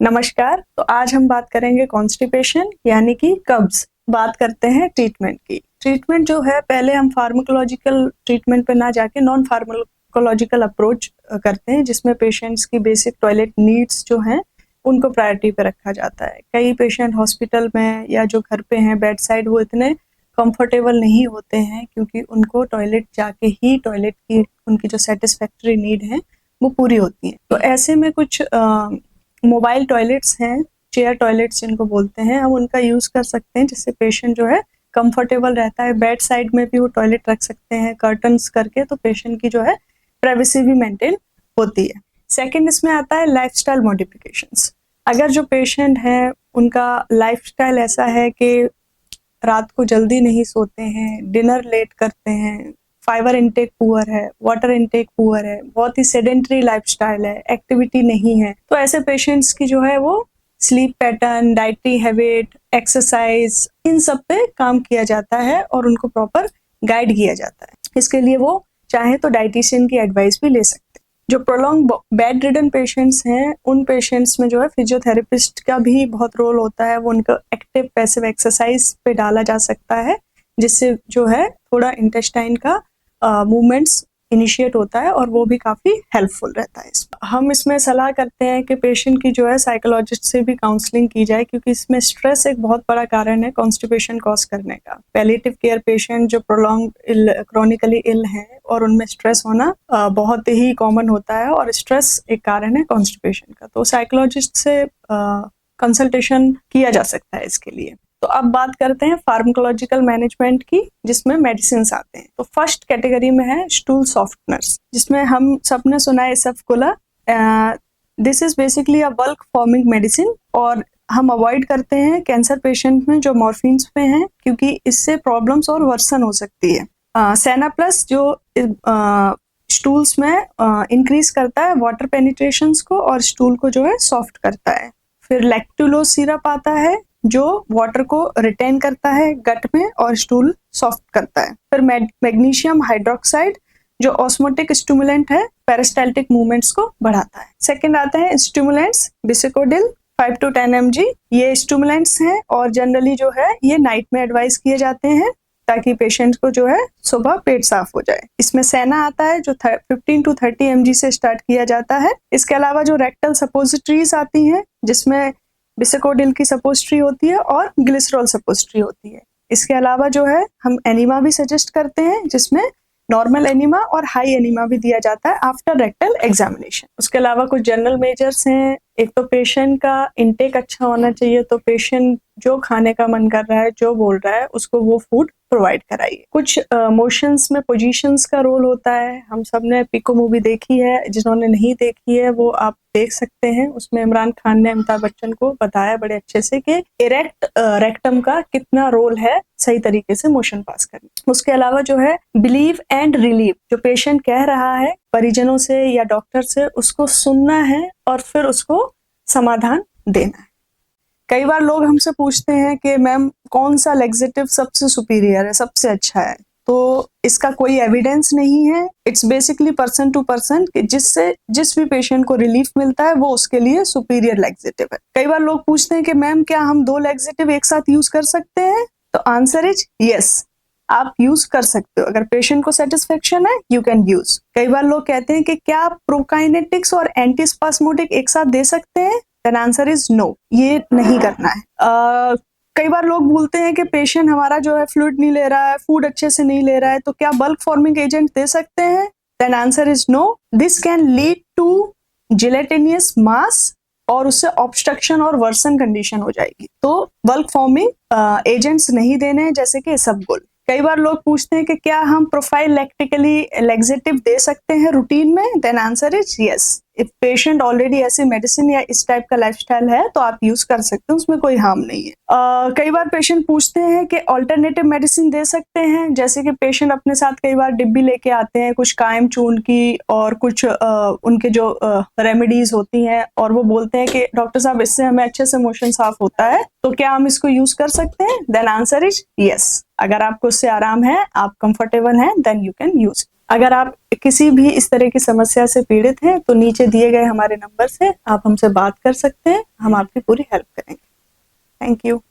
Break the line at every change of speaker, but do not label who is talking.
नमस्कार। तो आज हम बात करेंगे कॉन्स्टिपेशन यानी कि कब्ज। बात करते हैं ट्रीटमेंट की। ट्रीटमेंट जो है, पहले हम फार्माकोलॉजिकल ट्रीटमेंट पे ना जाके नॉन फार्माकोलॉजिकल अप्रोच करते हैं, जिसमें पेशेंट्स की बेसिक टॉयलेट नीड्स जो हैं उनको प्रायोरिटी पे रखा जाता है। कई पेशेंट हॉस्पिटल में या जो घर पे हैं बेड साइड, वो इतने कंफर्टेबल नहीं होते हैं क्योंकि उनको टॉयलेट जाके ही टॉयलेट की उनकी जो सेटिस्फैक्टरी नीड है वो पूरी होती है। तो ऐसे में कुछ मोबाइल टॉयलेट्स हैं, चेयर टॉयलेट्स जिनको बोलते हैं, हम उनका यूज कर सकते हैं, जिससे पेशेंट जो है कंफर्टेबल रहता है। बेड साइड में भी वो टॉयलेट रख सकते हैं कर्टन्स करके, तो पेशेंट की जो है प्राइवेसी भी मेंटेन होती है। सेकंड इसमें आता है लाइफस्टाइल मॉडिफिकेशंस। अगर जो पेशेंट है उनका लाइफस्टाइल ऐसा है कि रात को जल्दी नहीं सोते हैं, डिनर लेट करते हैं, फाइबर इनटेक पुअर है, वाटर इनटेक पुअर है, बहुत ही सेडेंटरी लाइफस्टाइल है, एक्टिविटी नहीं है, तो ऐसे पेशेंट्स की जो है वो sleep pattern, dietary habit, exercise, इन सब पे काम किया जाता है और उनको प्रॉपर गाइड किया जाता है। इसके लिए वो चाहे तो डाइटिशियन की एडवाइस भी ले सकते हैं। जो प्रोलॉन्ग बेड रिडन पेशेंट्स हैं, उन पेशेंट्स में जो है फिजियोथेरेपिस्ट का भी बहुत रोल होता है। वो उनको एक्टिव पैसिव एक्सरसाइज पे डाला जा सकता है, जिससे जो है थोड़ा इंटेस्टाइन का मूवमेंट्स इनिशिएट होता है और वो भी काफी हेल्पफुल रहता है। हम इसमें सलाह करते हैं कि पेशेंट की जो है साइकोलॉजिस्ट से भी काउंसलिंग की जाए, क्योंकि इसमें स्ट्रेस एक बहुत बड़ा कारण है कॉन्स्टिपेशन कॉज करने का। पैलिएटिव केयर पेशेंट जो प्रोलॉन्ग क्रॉनिकली इल हैं और उनमें स्ट्रेस होना बहुत ही कॉमन होता है, और स्ट्रेस एक कारण है कॉन्स्टिपेशन का। तो साइकोलॉजिस्ट से कंसल्टेशन किया जा सकता है इसके लिए। तो अब बात करते हैं फार्माकोलॉजिकल मैनेजमेंट की, जिसमें मेडिसिन आते हैं। तो फर्स्ट कैटेगरी में है स्टूल सॉफ्टनर्स, जिसमें हम सबने सुना है सफकुला। This is basically a bulk forming medicine, और हम अवॉइड करते हैं कैंसर पेशेंट में जो मॉर्फिन्स पे हैं, क्योंकि इससे प्रॉब्लम्स और वर्सन हो सकती है। सेना प्लस जो स्टूल्स में इंक्रीज करता है वाटर पेनिट्रेशंस को और स्टूल को जो है सॉफ्ट करता है। फिर लैक्टुलोज सिरप आता है जो वाटर को रिटेन करता है गट में और स्टूल सॉफ्ट करता है। फिर मैग्नीशियम हाइड्रोक्साइड जो ऑस्मोटिक स्टिमुलेंट है, पेरिस्टाल्टिक मूवमेंट्स को बढ़ाता है। सेकंड आता है स्टिमुलेंट्स, बिसिकोडिल 5 to 10 mg। ये स्टिमुलेंट्स हैं और जनरली जो है ये नाइट में एडवाइस किए जाते हैं, ताकि पेशेंट को जो है सुबह पेट साफ हो जाए। इसमें सेना आता है जो 15 to 30 mg से स्टार्ट किया जाता है। इसके अलावा जो रेक्टल सपोजिटरीज आती हैं, जिसमें बिसिकोडिल की सपोजिटरी होती है और ग्लिसरॉल सपोजिटरी होती है। इसके अलावा जो है हम एनिमा भी सजेस्ट करते हैं, जिसमें नॉर्मल एनिमा और हाई एनिमा भी दिया जाता है आफ्टर रेक्टल एग्जामिनेशन। उसके अलावा कुछ जनरल मेजर्स हैं। एक तो पेशेंट का इंटेक अच्छा होना चाहिए, तो पेशेंट जो खाने का मन कर रहा है, जो बोल रहा है, उसको वो फूड प्रोवाइड कराइए। कुछ मोशंस में पोजीशंस का रोल होता है। हम सब ने पिको मूवी देखी है, जिन्होंने नहीं देखी है वो आप देख सकते हैं। उसमें इमरान खान ने अमिताभ बच्चन को बताया बड़े अच्छे से कि इरेक्ट रेक्टम का कितना रोल है सही तरीके से मोशन पास करने। उसके अलावा जो है बिलीव एंड रिलीव, जो पेशेंट कह रहा है परिजनों से या डॉक्टर से, उसको सुनना है और फिर उसको समाधान देना है। कई बार लोग हमसे पूछते हैं कि मैम कौन सा लैक्सेटिव सबसे सुपीरियर है, सबसे अच्छा है। तो इसका कोई एविडेंस नहीं है। It's basically person to person, जिससे जिस भी पेशेंट को रिलीफ मिलता है वो उसके लिए सुपीरियर लैक्सेटिव है। कई बार लोग पूछते हैं कि मैम क्या हम 2 लैक्सेटिव एक साथ यूज कर सकते हैं? तो आंसर इज यस, आप यूज कर सकते हो। अगर पेशेंट को सेटिस्फेक्शन है, यू कैन यूज। कई बार लोग कहते हैं कि क्या आप प्रोकाइनेटिक्स और एंटीस्पास्मोटिक एक साथ दे सकते हैं? देन आंसर इज नो, ये नहीं करना है। कई बार लोग बोलते हैं कि पेशेंट हमारा जो है फ्लूइड नहीं ले रहा है, फूड अच्छे से नहीं ले रहा है, तो क्या बल्क फॉर्मिंग एजेंट दे सकते हैं? Then answer is no, this can lead to gelatinous mass और उससे ऑब्स्ट्रक्शन और वर्सन कंडीशन हो जाएगी। तो बल्क फॉर्मिंग एजेंट्स नहीं देने, जैसे कि इसबगोल। कई बार लोग पूछते हैं कि क्या हम प्रोफाइलैक्टिकली लैक्सेटिव दे सकते हैं रूटीन में? Then answer is yes. If patient already ऐसे मेडिसिन या इस टाइप का लाइफस्टाइल है तो आप यूज कर सकते हैं, उसमें कोई हार्म नहीं है। कई बार पेशेंट पूछते हैं कि ऑल्टरनेटिव मेडिसिन दे सकते हैं, जैसे कि पेशेंट अपने साथ कई बार डिब्बी लेके आते हैं कुछ कायम चूर्ण की और कुछ उनके जो रेमेडीज होती हैं, और वो बोलते हैं कि डॉक्टर साहब इससे हमें अच्छे से मोशन साफ होता है, तो क्या हम इसको यूज कर सकते हैं? Then answer is yes. अगर आपको उससे आराम है, आप कंफर्टेबल हैं, देन यू कैन यूज। अगर आप किसी भी इस तरह की समस्या से पीड़ित हैं तो नीचे दिए गए हमारे नंबर से आप हमसे बात कर सकते हैं, हम आपकी पूरी हेल्प करेंगे। Thank you.